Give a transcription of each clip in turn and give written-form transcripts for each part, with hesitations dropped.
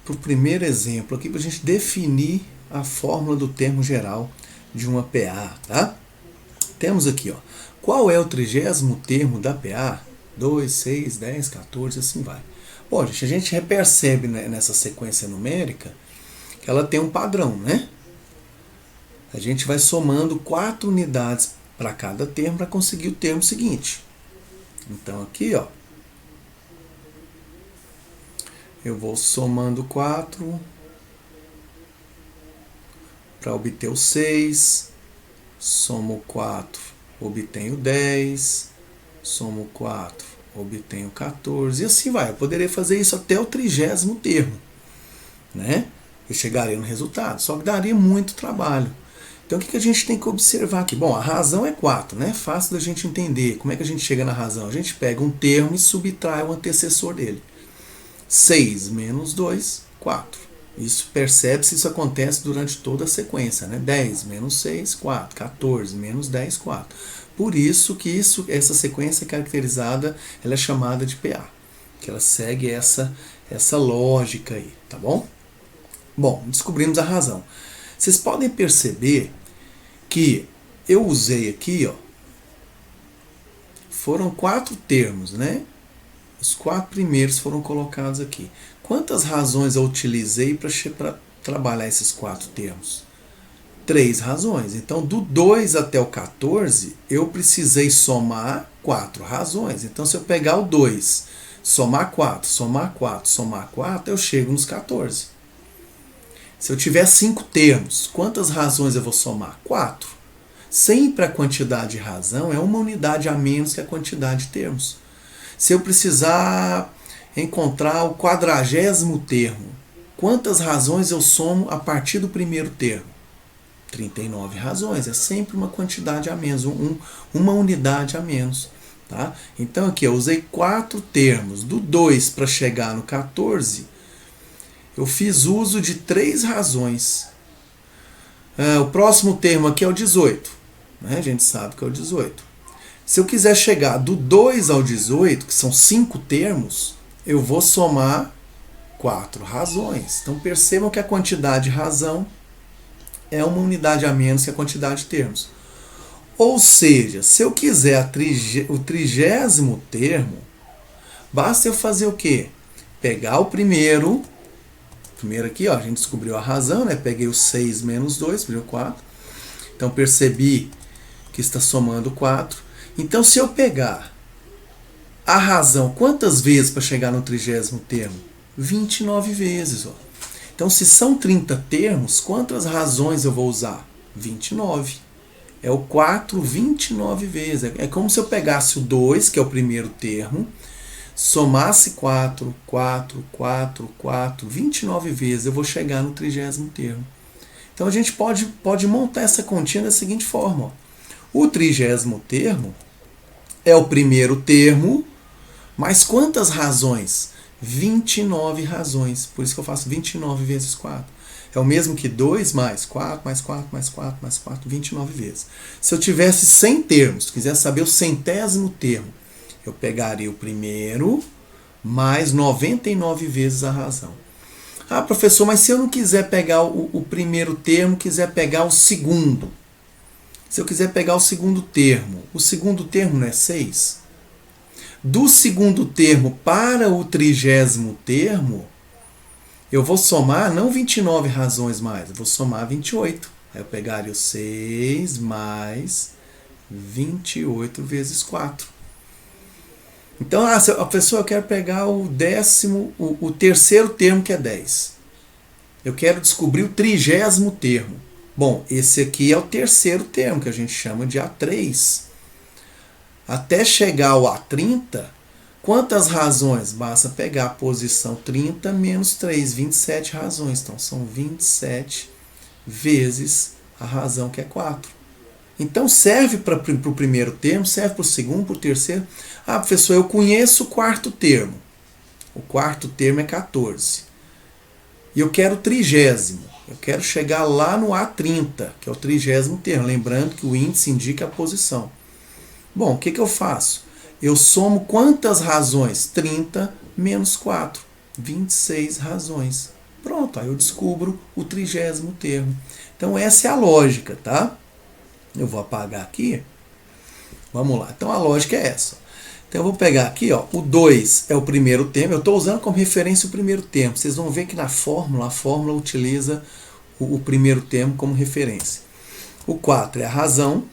para o primeiro exemplo aqui, para a gente definir a fórmula do termo geral de uma PA, tá? Temos aqui, ó, qual é o 30º termo da PA? 2, 6, 10, 14, assim vai. Bom, gente, a gente percebe nessa sequência numérica que ela tem um padrão, né? A gente vai somando 4 unidades para cada termo para conseguir o termo seguinte. Então aqui, ó, eu vou somando 4 para obter o 6, somo 4, obtenho 10, somo 4, obtenho 14, e assim vai. Eu poderia fazer isso até o 30º termo, né? Eu chegaria no resultado, só que daria muito trabalho. Então o que a gente tem que observar aqui? Bom, a razão é 4, né? Fácil da gente entender. Como é que a gente chega na razão? A gente pega um termo e subtrai o antecessor dele. 6 menos 2, 4. Isso percebe-se, isso acontece durante toda a sequência, né? 10 menos 6, 4. 14 menos 10, 4. Por isso que essa sequência caracterizada, ela é chamada de PA, que ela segue essa lógica aí, tá bom? Bom, descobrimos a razão. Vocês podem perceber que eu usei aqui, ó, foram 4 termos, né? Os 4 primeiros foram colocados aqui. Quantas razões eu utilizei para trabalhar esses 4 termos? 3 razões. Então, do 2 até o 14, eu precisei somar 4 razões. Então, se eu pegar o 2, somar 4, somar 4, somar 4, eu chego nos 14. Se eu tiver 5 termos, quantas razões eu vou somar? 4. Sempre a quantidade de razão é uma unidade a menos que a quantidade de termos. Se eu precisar encontrar o 40º termo, quantas razões eu somo a partir do primeiro termo? 39 razões. É sempre uma quantidade a menos, uma unidade a menos. Tá? Então aqui eu usei 4 termos. Do 2 para chegar no 14, eu fiz uso de 3 razões. O próximo termo aqui é o 18. Né? A gente sabe que é o 18. Se eu quiser chegar do 2 ao 18, que são 5 termos, eu vou somar 4 razões. Então percebam que a quantidade de razão é uma unidade a menos que a quantidade de termos. Ou seja, se eu quiser o 30º termo, basta eu fazer o quê? Pegar o primeiro aqui, ó, a gente descobriu a razão, né? Peguei o 6 menos 2, deu 4. Então percebi que está somando 4. Então, se eu pegar a razão, quantas vezes para chegar no 30º termo? 29 vezes. Ó. Então, se são 30 termos, quantas razões eu vou usar? 29. É o 4 29 vezes. É como se eu pegasse o 2, que é o primeiro termo, somasse 4, 4, 4, 4, 29 vezes, eu vou chegar no 30º termo. Então, a gente pode montar essa continha da seguinte forma. Ó. O 30º termo é o primeiro termo, mas quantas razões? 29 razões. Por isso que eu faço 29 vezes 4. É o mesmo que 2 mais 4, mais 4, mais 4, mais 4, 29 vezes. Se eu tivesse 100 termos, quisesse saber o 100º termo, eu pegaria o primeiro mais 99 vezes a razão. Ah, professor, mas se eu não quiser pegar o primeiro termo, quiser pegar o segundo. Se eu quiser pegar o segundo termo não é 6? Do segundo termo para o 30º termo, eu vou somar não 29 razões mais, eu vou somar 28. Aí eu pegaria o 6 mais 28 vezes 4. Então, a pessoa quer pegar o 3º termo, que é 10. Eu quero descobrir o 30º termo. Bom, esse aqui é o 3º termo, que a gente chama de A3. Até chegar ao A30, quantas razões? Basta pegar a posição 30 menos 3, 27 razões. Então, são 27 vezes a razão, que é 4. Então, serve para o primeiro termo, serve para o segundo, para o terceiro. Ah, professor, eu conheço o 4º termo. O 4º termo é 14. E eu quero o 30º. Eu quero chegar lá no A30, que é o 30º termo. Lembrando que o índice indica a posição. Bom, o que eu faço? Eu somo quantas razões? 30 menos 4. 26 razões. Pronto, aí eu descubro o 30º termo. Então essa é a lógica, tá? Eu vou apagar aqui. Vamos lá. Então a lógica é essa. Então eu vou pegar aqui, ó, o 2 é o primeiro termo. Eu estou usando como referência o primeiro termo. Vocês vão ver que na fórmula, a fórmula utiliza o primeiro termo como referência. O 4 é a razão.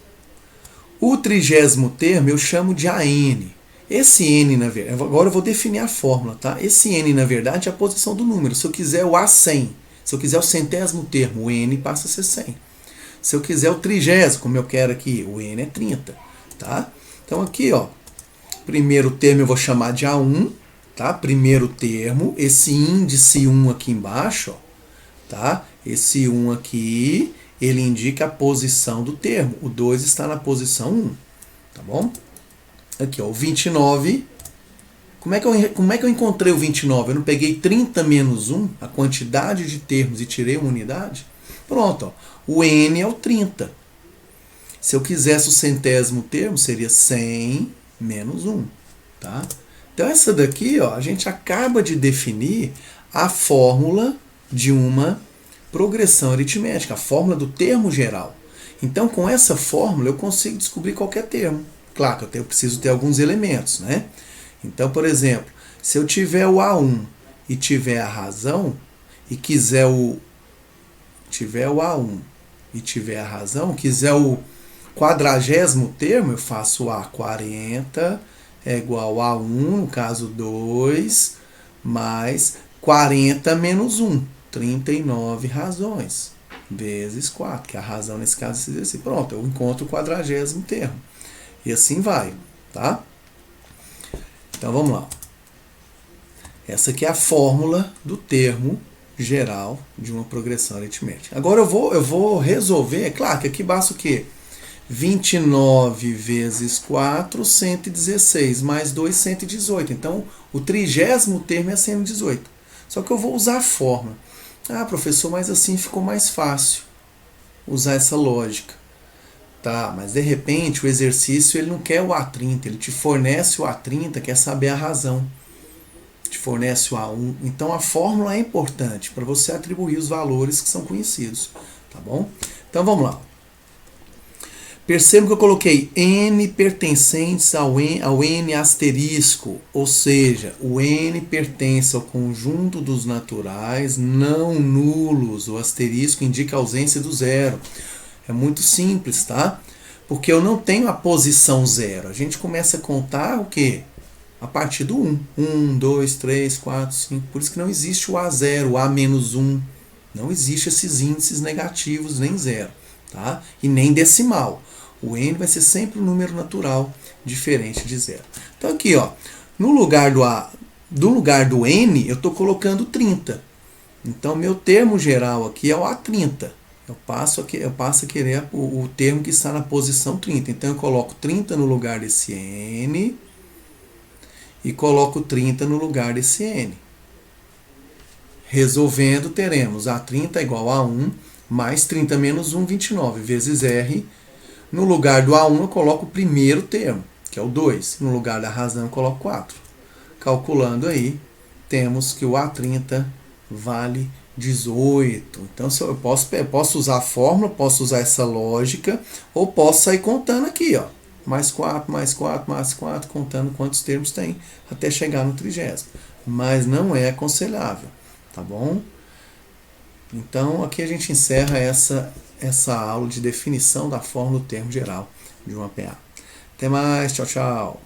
O 30º termo eu chamo de AN. Esse N, na verdade, agora eu vou definir a fórmula, tá? Esse N, na verdade, é a posição do número. Se eu quiser o A100, se eu quiser o 100º termo, o N passa a ser 100. Se eu quiser o 30º, como eu quero aqui, o N é 30, tá? Então aqui, ó, primeiro termo eu vou chamar de A1, tá? Primeiro termo, esse índice 1 aqui embaixo, ó, tá? Esse 1 aqui, ele indica a posição do termo. O 2 está na posição 1, tá bom? Aqui, ó, o 29. Como é que eu encontrei o 29? Eu não peguei 30 menos 1, a quantidade de termos, e tirei uma unidade? Pronto, ó, o N é o 30. Se eu quisesse o 100º termo, seria 100 menos 1. Tá? Então essa daqui, ó, a gente acaba de definir a fórmula de uma progressão aritmética, a fórmula do termo geral. Então com essa fórmula eu consigo descobrir qualquer termo. Claro que eu preciso ter alguns elementos, né? Então, por exemplo, se eu tiver o A1 e tiver a razão, e quiser tiver o A1 e tiver a razão, quiser o 40º termo, eu faço A40 é igual a 1, no caso 2, mais 40 menos 1, 39 razões, vezes 4, que a razão nesse caso seria assim. Pronto, eu encontro o 40º termo. E assim vai, tá? Então vamos lá. Essa aqui é a fórmula do termo geral de uma progressão aritmética. Agora eu vou resolver, é claro que aqui basta o quê? 29 vezes 4, 116, mais 2, 118. Então, o 30º termo é 118. Só que eu vou usar a fórmula. Ah, professor, mas assim ficou mais fácil usar essa lógica. Tá, mas de repente o exercício ele não quer o A30, ele te fornece o A30, quer saber a razão. Te fornece o A1. Então a fórmula é importante para você atribuir os valores que são conhecidos. Tá bom? Então vamos lá. Perceba que eu coloquei N pertencentes ao N asterisco, ou seja, o N pertence ao conjunto dos naturais não nulos. O asterisco indica a ausência do zero. É muito simples, tá? Porque eu não tenho a posição zero. A gente começa a contar o quê? A partir do 1. 1, 2, 3, 4, 5. Por isso que não existe o A0, o A-1. Não existe esses índices negativos, nem zero. Tá? E nem decimal. O N vai ser sempre um número natural, diferente de zero. Então aqui, ó, no lugar do N, eu estou colocando 30. Então meu termo geral aqui é o A30. Eu passo a querer o termo que está na posição 30. Então eu coloco 30 no lugar desse N e coloco 30 no lugar desse N. Resolvendo, teremos A30 igual a 1 mais 30 menos 1, 29, vezes R. No lugar do A1 eu coloco o primeiro termo, que é o 2. No lugar da razão eu coloco 4. Calculando aí, temos que o A30 vale 18. Então eu posso usar a fórmula, posso usar essa lógica, ou posso sair contando aqui, ó. Mais 4, mais 4, mais 4, contando quantos termos tem, até chegar no 30º. Mas não é aconselhável, tá bom? Então aqui a gente encerra essa aula de definição da fórmula do termo geral de uma PA. Até mais, tchau, tchau.